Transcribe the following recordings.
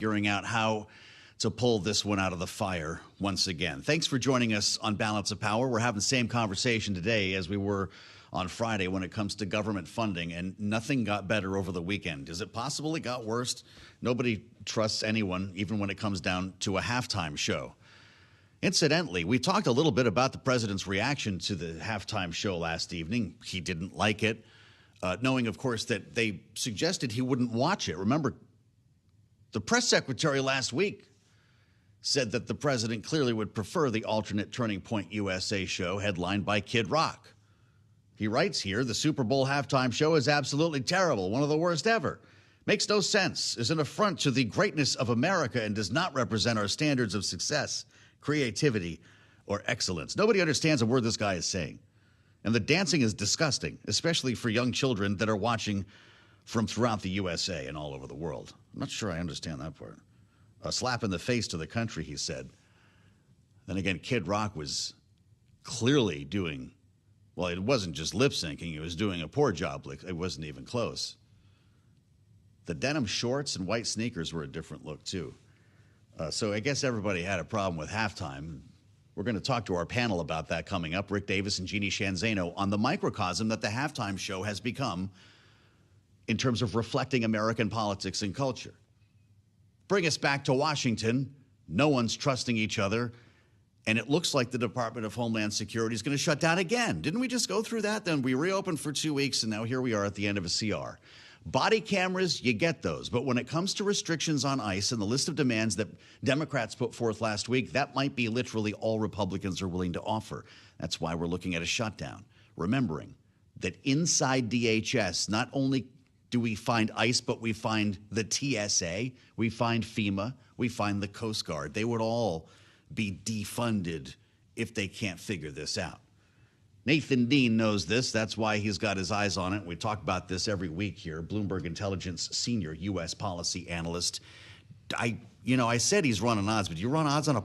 figuring out how to pull this one out of the fire once again. Thanks for joining us on Balance of Power. We're having the same conversation today as we were on Friday when it comes to government funding, and nothing got better over the weekend. Is it possible it got worse? Nobody trusts anyone, even when it comes down to a halftime show. Incidentally, we talked a little bit about the president's reaction to the halftime show last evening. He didn't like it, knowing, of course, that they suggested he wouldn't watch it. Remember, the press secretary last week said that the president clearly would prefer the alternate Turning Point USA show headlined by Kid Rock. He writes here, the Super Bowl halftime show is absolutely terrible, one of the worst ever. Makes no sense, is an affront to the greatness of America and does not represent our standards of success, creativity, or excellence. Nobody understands a word this guy is saying. And the dancing is disgusting, especially for young children that are watching from throughout the USA and all over the world. I'm not sure I understand that part. A slap in the face to the country, he said. Then again, Kid Rock was clearly doing, well, it wasn't just lip syncing, he was doing a poor job. It wasn't even close. The denim shorts and white sneakers were a different look, too. So I guess everybody had a problem with halftime. We're going to talk to our panel about that coming up. Rick Davis and Jeannie Shanzano on the microcosm that the halftime show has become in terms of reflecting American politics and culture. Bring us back to Washington. No one's trusting each other. And it looks like the Department of Homeland Security is going to shut down again. Didn't we just go through that? Then we reopened for 2 weeks, and now here we are at the end of a CR. Body cameras, you get those. But when it comes to restrictions on ICE and the list of demands that Democrats put forth last week, that might be literally all Republicans are willing to offer. That's why we're looking at a shutdown. Remembering that inside DHS, not only do we find ICE, but we find the TSA, we find FEMA, we find the Coast Guard. They would all be defunded if they can't figure this out. Nathan Dean knows this. That's why he's got his eyes on it. We talk about this every week here. Bloomberg Intelligence senior U.S. policy analyst. I said he's running odds, but you run odds on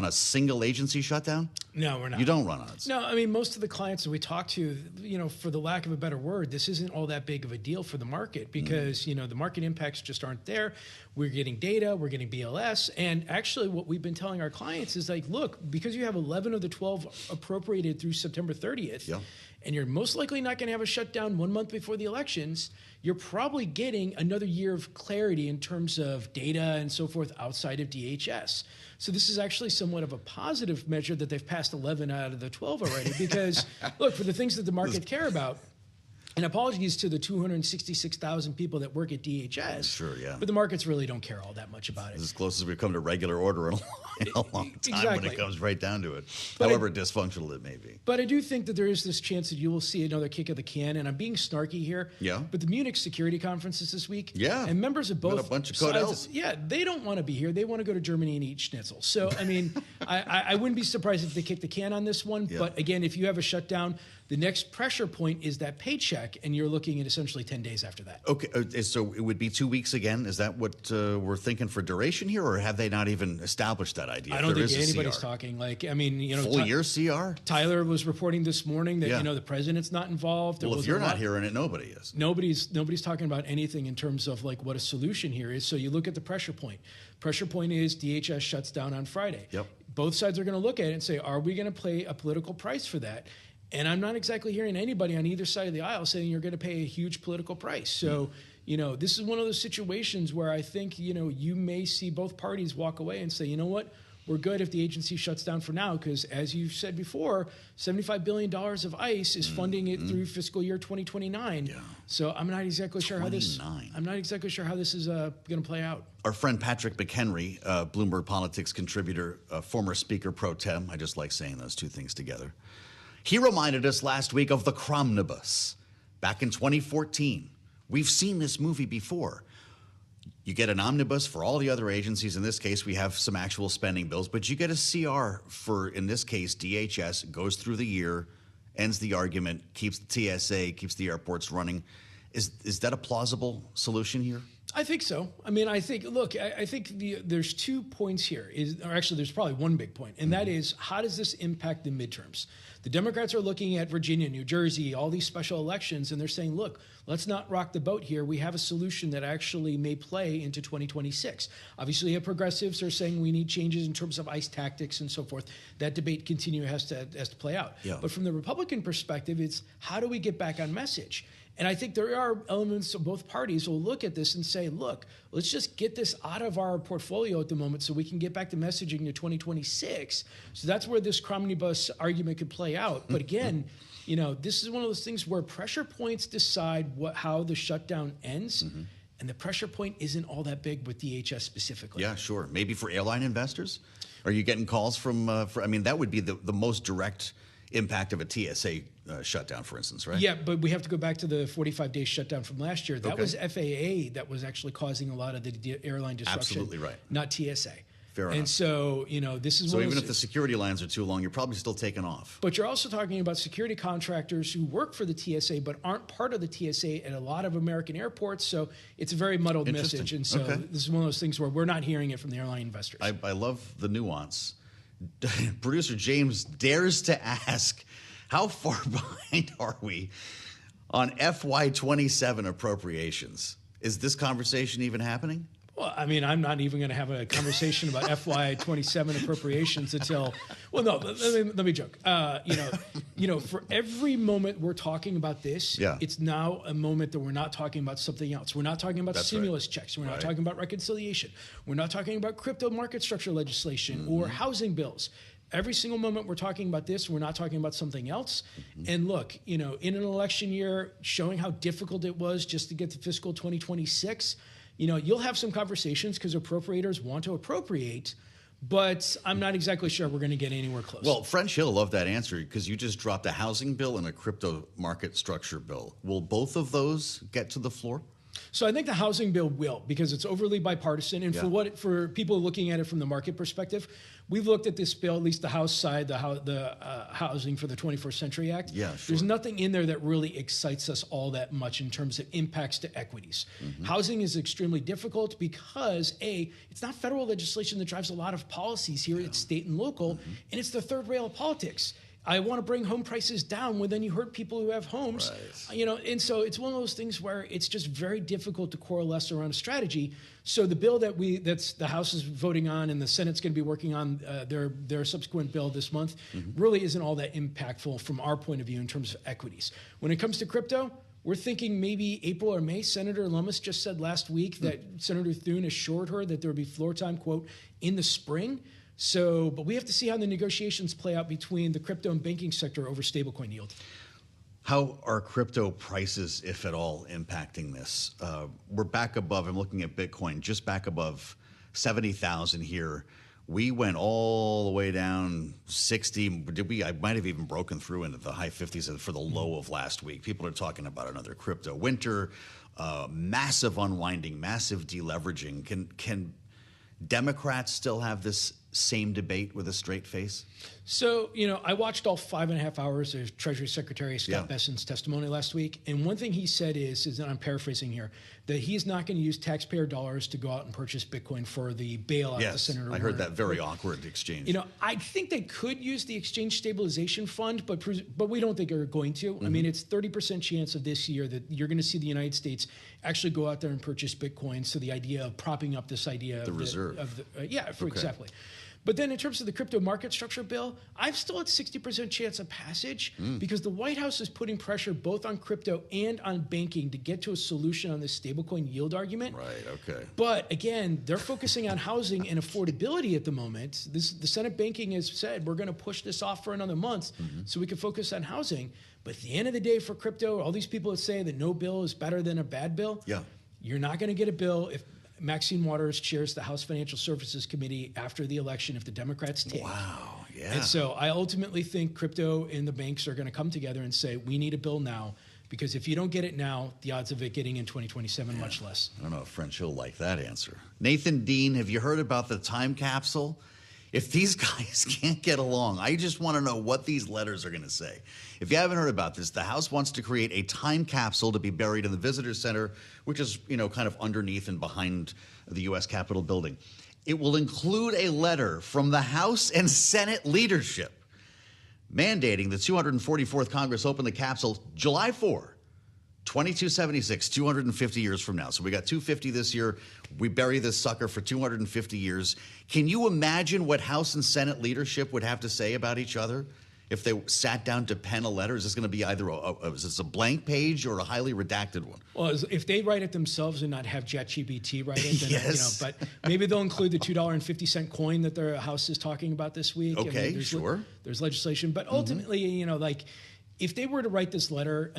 a single agency shutdown? No, we're not. You don't run odds. No, I mean, most of the clients that we talk to, for the lack of a better word, this isn't all that big of a deal for the market because, the market impacts just aren't there. We're getting data, we're getting BLS. And actually what we've been telling our clients is like, look, because you have 11 of the 12 appropriated through September 30th, and you're most likely not going to have a shutdown 1 month before the elections, you're probably getting another year of clarity in terms of data and so forth outside of DHS. So this is actually somewhat of a positive measure that they've passed 11 out of the 12 already because, look, for the things that the market care about, and apologies to the 266,000 people that work at DHS. Sure, yeah. But the markets really don't care all that much about it. It's as close as we come to regular order in a long time when it comes right down to it, however dysfunctional it may be. But I do think that there is this chance that you will see another kick of the can, and I'm being snarky here. Yeah. But the Munich Security Conference is this week. Yeah. And members of both a bunch of sides, they don't want to be here. They want to go to Germany and eat schnitzel. So, I mean, I wouldn't be surprised if they kick the can on this one. Yeah. But again, if you have a shutdown, the next pressure point is that paycheck, and you're looking at essentially 10 days after that. Okay, so it would be 2 weeks again? Is that what we're thinking for duration here, or have they not even established that idea? I don't think anybody's talking. Full year CR? Tyler was reporting this morning that, the president's not involved. Well, if you're not hearing it, nobody is. Nobody's talking about anything in terms of like what a solution here is. So you look at the pressure point. Pressure point is DHS shuts down on Friday. Yep. Both sides are going to look at it and say, are we going to pay a political price for that? And I'm not exactly hearing anybody on either side of the aisle saying you're going to pay a huge political price. So, this is one of those situations where I think, you may see both parties walk away and say, you know what, we're good if the agency shuts down for now because, as you said before, $75 billion of ICE is funding it through fiscal year 2029. Yeah. So I'm not exactly sure how this is going to play out. Our friend Patrick McHenry, Bloomberg Politics contributor, former Speaker pro tem, I just like saying those two things together. He reminded us last week of the Cromnibus back in 2014. We've seen this movie before. You get an omnibus for all the other agencies. In this case, we have some actual spending bills, but you get a CR for, in this case, DHS, goes through the year, ends the argument, keeps the TSA, keeps the airports running. Is that a plausible solution here? I think so. I mean, I think, look, I think there's 2 points here, or actually there's probably one big point, and that is, how does this impact the midterms? The Democrats are looking at Virginia, New Jersey, all these special elections, and they're saying, look, let's not rock the boat here. We have a solution that actually may play into 2026. Obviously, progressives are saying we need changes in terms of ICE tactics and so forth. That debate has to play out. Yeah. But from the Republican perspective, it's how do we get back on message? And I think there are elements of both parties will look at this and say, look, let's just get this out of our portfolio at the moment so we can get back to messaging to 2026. So that's where this omnibus argument could play out. But again, this is one of those things where pressure points decide how the shutdown ends. And the pressure point isn't all that big with DHS specifically. Yeah, sure. Maybe for airline investors? Are you getting calls from, that would be the most direct impact of a TSA shutdown, for instance, right? Yeah, but we have to go back to the 45-day shutdown from last year. That was FAA that was actually causing a lot of the airline disruption. Absolutely right. Not TSA. Fair enough. And so, this is so even if the security lines are too long, you're probably still taking off. But you're also talking about security contractors who work for the TSA but aren't part of the TSA at a lot of American airports. So it's a very muddled message. And so this is one of those things where we're not hearing it from the airline investors. I love the nuance. Producer James dares to ask, how far behind are we on FY27 appropriations? Is this conversation even happening? Well, I mean, I'm not even going to have a conversation about FY27 appropriations until. Well, no. Let me joke. For every moment we're talking about this, it's now a moment that we're not talking about something else. We're not talking about stimulus checks. We're not talking about reconciliation. We're not talking about crypto market structure legislation or housing bills. Every single moment we're talking about this, we're not talking about something else. And look, in an election year, showing how difficult it was just to get to fiscal 2026. You'll have some conversations because appropriators want to appropriate, but I'm not exactly sure we're going to get anywhere close. Well, French Hill loved that answer because you just dropped a housing bill and a crypto market structure bill. Will both of those get to the floor? So I think the housing bill will, because it's overly bipartisan. And for people looking at it from the market perspective, we've looked at this bill, at least the House side, the Housing for the 21st Century Act. Yeah, sure. There's nothing in there that really excites us all that much in terms of impacts to equities. Housing is extremely difficult because, it's not federal legislation that drives a lot of policies here. It's state and local, and it's the third rail of politics. I want to bring home prices down. Well, then you hurt people who have homes, and so it's one of those things where it's just very difficult to coalesce around a strategy. So the bill that's the House is voting on and the Senate's going to be working on their subsequent bill this month really isn't all that impactful from our point of view in terms of equities. When it comes to crypto, we're thinking maybe April or May. Senator Lummis just said last week that Senator Thune assured her that there would be floor time, quote, in the spring. So, but we have to see how the negotiations play out between the crypto and banking sector over stablecoin yield. How are crypto prices, if at all, impacting this? We're back above, I'm looking at Bitcoin, just back above 70,000 here. We went all the way down 60. I might have even broken through into the high 50s for the low of last week. People are talking about another crypto winter, massive unwinding, massive deleveraging. Can Democrats still have this same debate with a straight face? So, I watched all 5.5 hours of Treasury Secretary Scott Bessent's testimony last week. And one thing he said is, and I'm paraphrasing here, that he's not going to use taxpayer dollars to go out and purchase Bitcoin for the bailout of Senator Warren. I heard that very awkward exchange. I think they could use the Exchange Stabilization Fund, but we don't think they're going to. I mean, it's 30% chance of this year that you're going to see the United States actually go out there and purchase Bitcoin. So the idea of propping up this idea of the reserve. Exactly. But then in terms of the crypto market structure bill, I'm still at 60% chance of passage because the White House is putting pressure both on crypto and on banking to get to a solution on this stablecoin yield argument. Right, okay. But again, they're focusing on housing and affordability at the moment. The Senate banking has said we're going to push this off for another month so we can focus on housing. But at the end of the day for crypto, all these people that say that no bill is better than a bad bill, you're not going to get a bill if Maxine Waters chairs the House Financial Services Committee after the election if the Democrats take. Wow, yeah. And so I ultimately think crypto and the banks are going to come together and say, we need a bill now, because if you don't get it now, the odds of it getting in 2027 much less. I don't know if French will like that answer. Nathan Dean, have you heard about the time capsule? If these guys can't get along, I just want to know what these letters are going to say. If you haven't heard about this, the House wants to create a time capsule to be buried in the Visitor Center, which is, kind of underneath and behind the U.S. Capitol building. It will include a letter from the House and Senate leadership mandating the 244th Congress open the capsule July 4, 2276, 250 years from now. So we got 250 this year. We bury this sucker for 250 years. Can you imagine what House and Senate leadership would have to say about each other if they sat down to pen a letter? Is this going to be either is this a blank page or a highly redacted one? Well, if they write it themselves and not have ChatGPT write it, then, yes. But maybe they'll include the $2.50 coin that their House is talking about this week. Okay, sure. There's legislation, but ultimately, if they were to write this letter,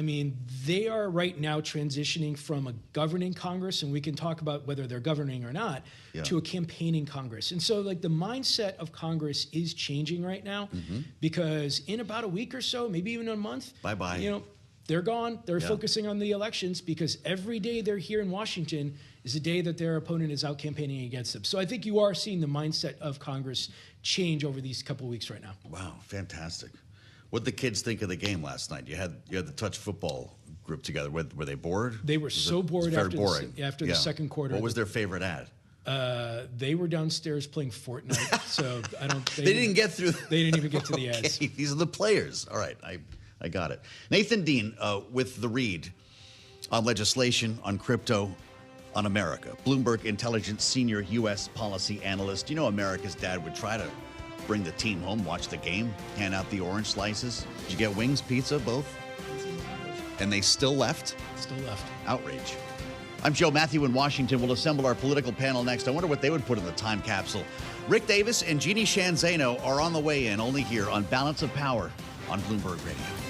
they are right now transitioning from a governing Congress, and we can talk about whether they're governing or not, to a campaigning Congress. And so, the mindset of Congress is changing right now because in about a week or so, maybe even a month, bye-bye. They're gone. They're focusing on the elections because every day they're here in Washington is a day that their opponent is out campaigning against them. So I think you are seeing the mindset of Congress change over these couple of weeks right now. Wow, fantastic. What did the kids think of the game last night? You had the touch football group together. Were they bored? They were so bored after the second quarter. What was their favorite ad? They were downstairs playing Fortnite, so I don't. They didn't get through. They didn't even get to the ads. These are the players. All right, I got it. Nathan Dean with the read on legislation, on crypto, on America. Bloomberg Intelligence Senior U.S. Policy Analyst. America's dad would try to bring the team home, watch the game, hand out the orange slices. Did you get wings, pizza, both? And they still left? Still left. Outrage. I'm Joe Matthew in Washington. We'll assemble our political panel next. I wonder what they would put in the time capsule. Rick Davis and Jeannie Shanzano are on the way in, only here on Balance of Power on Bloomberg Radio.